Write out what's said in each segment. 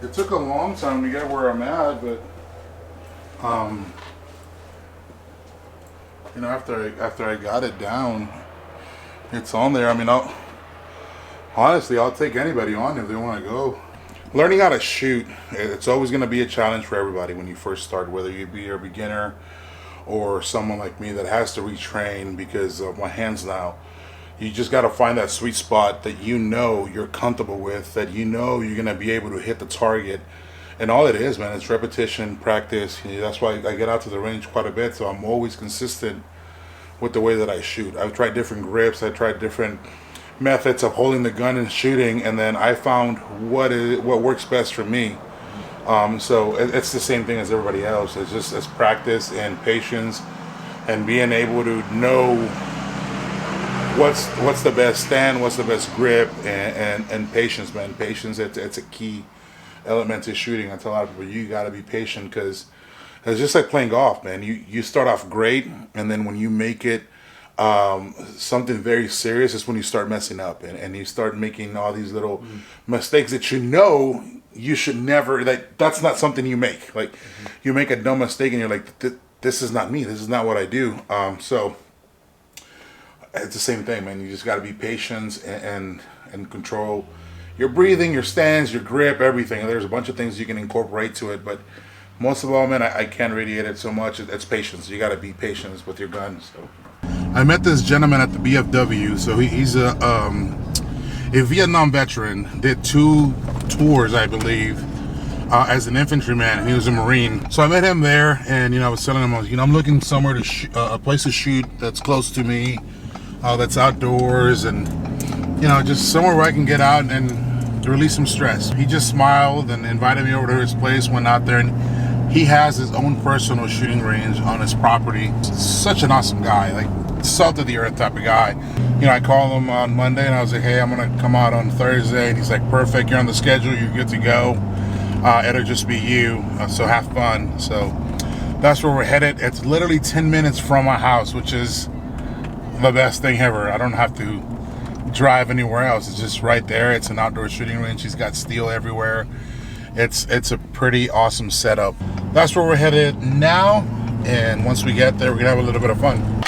It took a long time to get where I'm at, but you know, after I got it down, it's on there. I mean, honestly, I'll take anybody on if they want to go. Learning how to shoot, it's always going to be a challenge for everybody when you first start, whether you be a beginner or someone like me that has to retrain because of my hands now. You just got to find that sweet spot that you know you're comfortable with, that you know you're going to be able to hit the target. And all it is, man, it's repetition, practice. That's why I get out to the range quite a bit, so I'm always consistent with the way that I shoot. I've tried different grips, I've tried different methods of holding the gun and shooting, and then I found what works best for me. So it's the same thing as everybody else. It's practice and patience and being able to know what's the best stand, what's the best grip, and patience, man. Patience, it's a key element to shooting. I tell a lot of people, you got to be patient because it's just like playing golf, man. You start off great, and then when you make it something very serious is when you start messing up and you start making all these little mistakes that you know you should never, that's not something you make. Like you make a dumb mistake and you're like, this is not me, this is not what I do. So it's the same thing, man. You just got to be patient and control your breathing, your stance, your grip, everything. There's a bunch of things you can incorporate to it, but most of all, man, I can't radiate it so much. It's patience. You got to be patient with your gun. So I met this gentleman at the BFW. So he's a Vietnam veteran. Did 2 tours, I believe, as an infantryman, and he was a Marine. So I met him there, and I was telling him, I'm looking somewhere to a place to shoot that's close to me, that's outdoors, and just somewhere where I can get out and release some stress. He just smiled and invited me over to his place. Went out there, and he has his own personal shooting range on his property. Such an awesome guy, like salt of the earth type of guy. I called him on Monday and I was like, hey, I'm gonna come out on Thursday, and he's like, perfect, you're on the schedule, you're good to go. It'll just be you, so have fun. So that's where we're headed. It's literally 10 minutes from my house, which is the best thing ever. I don't have to drive anywhere else. It's just right there. It's an outdoor shooting range. He's got steel everywhere. It's a pretty awesome setup. That's where we're headed now, and once we get there, we're gonna have a little bit of fun.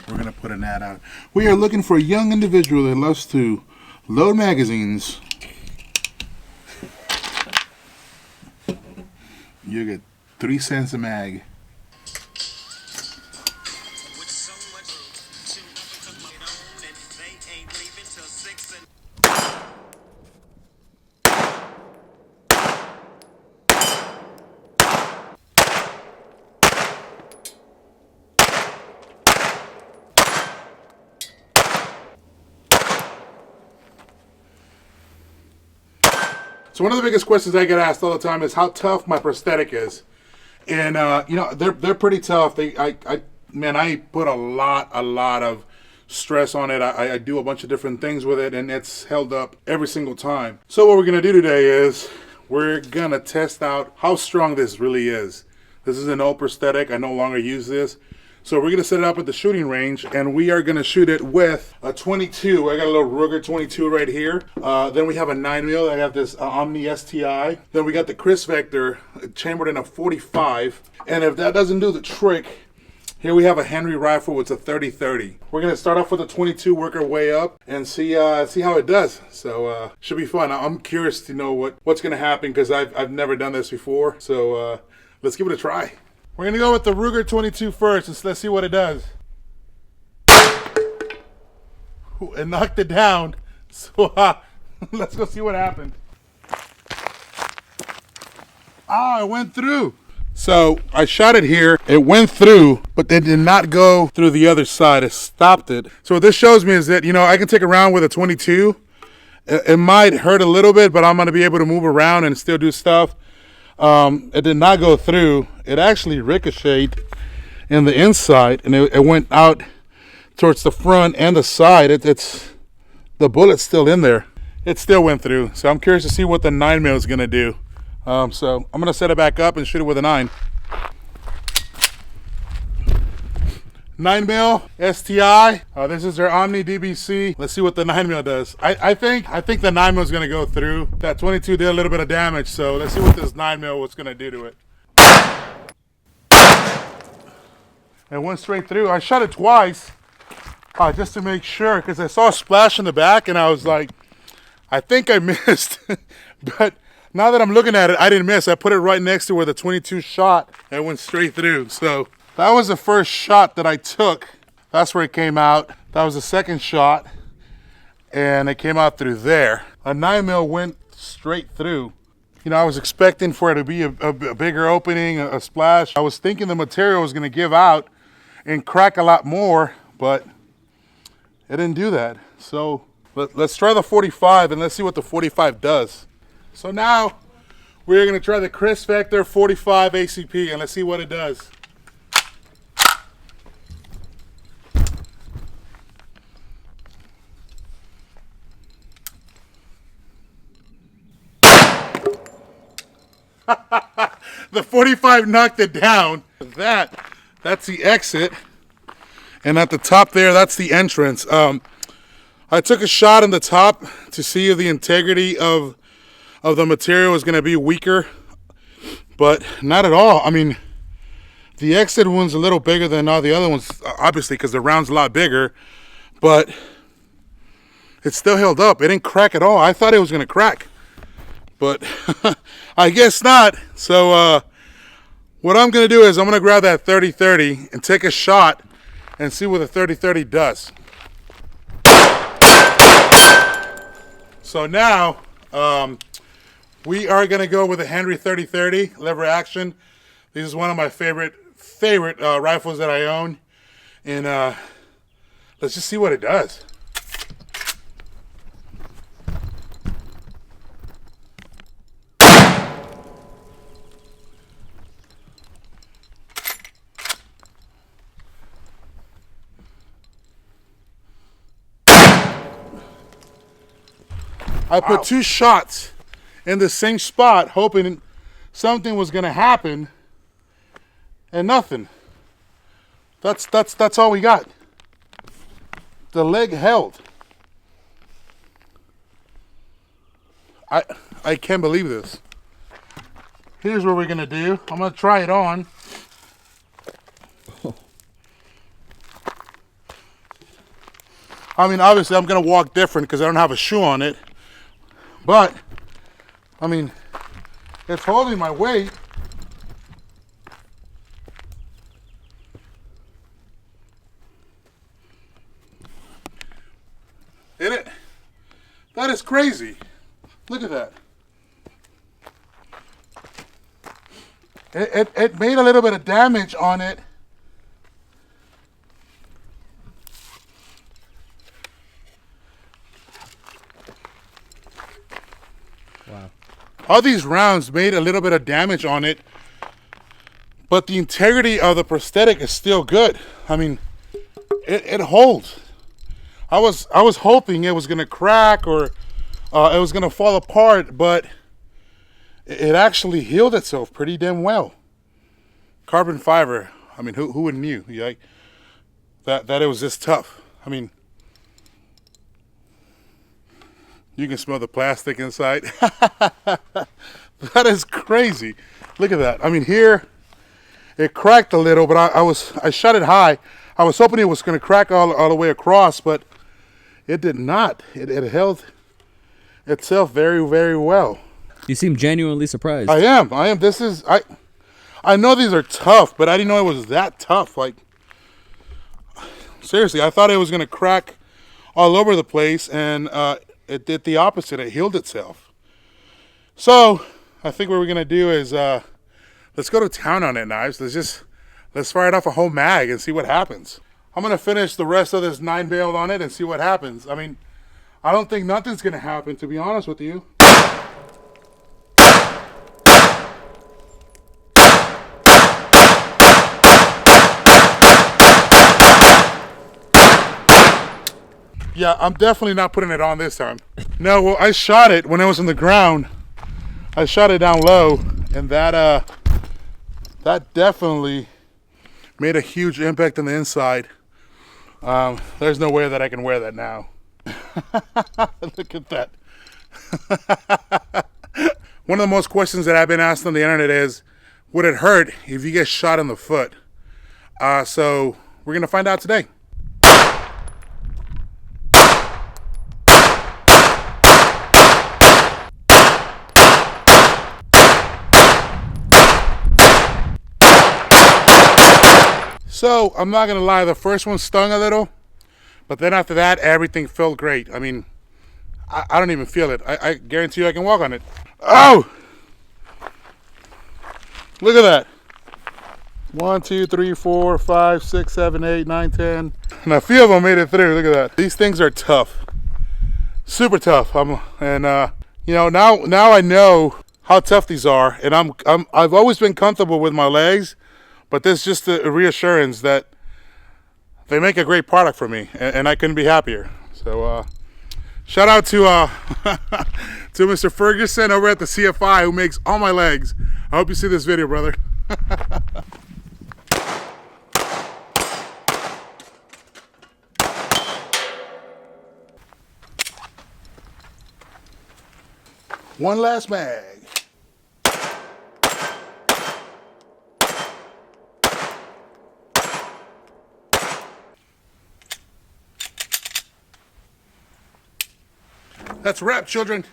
We're gonna put an ad out. We are looking for a young individual that loves to load magazines. You get 3 cents a mag. So one of the biggest questions I get asked all the time is how tough my prosthetic is, and they're pretty tough. I put a lot of stress on it. I do a bunch of different things with it, and it's held up every single time. So what we're gonna do today is we're gonna test out how strong this really is. This is an old prosthetic. I no longer use this. So we're going to set it up at the shooting range, and we are going to shoot it with a 22. I got a little Ruger 22 right here. Then we have a 9mm. I have this Omni STI. Then we got the Chris Vector chambered in a 45. And if that doesn't do the trick, here we have a Henry rifle with a 30-30. We're going to start off with a 22, work our way up, and see how it does. So should be fun. I'm curious to know what's going to happen because I've never done this before. So let's give it a try. We're going to go with the Ruger 22 first, and let's see what it does. It knocked it down, so let's go see what happened. It went through. So I shot it here, it went through, but it did not go through the other side. It stopped it. So what this shows me is that, I can take a round with a 22. It might hurt a little bit, but I'm going to be able to move around and still do stuff. It did not go through. It actually ricocheted in the inside, and it went out towards the front and the side. It's the bullet's still in there. It still went through. So I'm curious to see what the 9mm is gonna do. So I'm gonna set it back up and shoot it with a 9. 9mm STI. This is their Omni DBC. Let's see what the 9mm does. I think the 9mm is gonna go through. That 22 did a little bit of damage, so let's see what this 9mm was gonna do to it. It went straight through. I shot it twice, just to make sure, because I saw a splash in the back, and I was like, I think I missed. But now that I'm looking at it, I didn't miss. I put it right next to where the 22 shot, and it went straight through. So that was the first shot that I took. That's where it came out. That was the second shot, and it came out through there. A 9mm went straight through. You know, I was expecting for it to be a bigger opening, a splash. I was thinking the material was gonna give out and crack a lot more, but it didn't do that. So let's try the 45 and let's see what the 45 does. So now we're gonna try the Chris Vector 45 ACP and let's see what it does. The 45 knocked it down. That's the exit, and at the top there, that's the entrance. I took a shot in the top to see if the integrity of the material was going to be weaker, but not at all. I mean, the exit one's a little bigger than all the other ones, obviously, because the round's a lot bigger, but it still held up. It didn't crack at all. I thought it was going to crack, but I guess not. So what I'm going to do is I'm going to grab that 30-30 and take a shot and see what the 30-30 does. So now we are going to go with the Henry 30-30 lever action. This is one of my favorite rifles that I own, and let's just see what it does. I put 2 shots in the same spot, hoping something was gonna happen, and nothing. That's all we got. The leg held. I can't believe this. Here's what we're gonna do. I'm gonna try it on. I mean, obviously I'm gonna walk different because I don't have a shoe on it. But, I mean, it's holding my weight. That is crazy. Look at that. It made a little bit of damage on it. Wow. All these rounds made a little bit of damage on it, but the integrity of the prosthetic is still good. I mean, it holds. I was hoping it was gonna crack or it was gonna fall apart, but it actually healed itself pretty damn well. Carbon fiber. I mean, who would knew? Like that it was this tough. I mean, you can smell the plastic inside. That is crazy. Look at that. I mean, here it cracked a little, but I shot it high. I was hoping it was going to crack all the way across, but it did not. It held itself very, very well. You seem genuinely surprised. I am. I know these are tough, but I didn't know it was that tough. Like, seriously, I thought it was going to crack all over the place, and it did the opposite. It healed itself. So I think what we're going to do is let's go to town on it, Knives. Let's fire it off a whole mag and see what happens. I'm going to finish the rest of this 9 bail on it and see what happens. I mean, I don't think nothing's going to happen, to be honest with you. Yeah, I'm definitely not putting it on this time. No, well, I shot it when it was on the ground. I shot it down low, and that definitely made a huge impact on the inside. There's no way that I can wear that now. Look at that. One of the most questions that I've been asked on the internet is, would it hurt if you get shot in the foot? So we're going to find out today. So I'm not going to lie, the first one stung a little, but then after that, everything felt great. I mean, I don't even feel it. I guarantee you I can walk on it. Oh! Look at that. 1, 2, 3, 4, 5, 6, 7, 8, 9, 10. And a few of them made it through. Look at that. These things are tough. Super tough. You know, now I know how tough these are, and I've always been comfortable with my legs, but this is just a reassurance that they make a great product for me, and I couldn't be happier. So shout out to to Mr. Ferguson over at the CFI who makes all my legs. I hope you see this video, brother. One last mag. That's a wrap, children.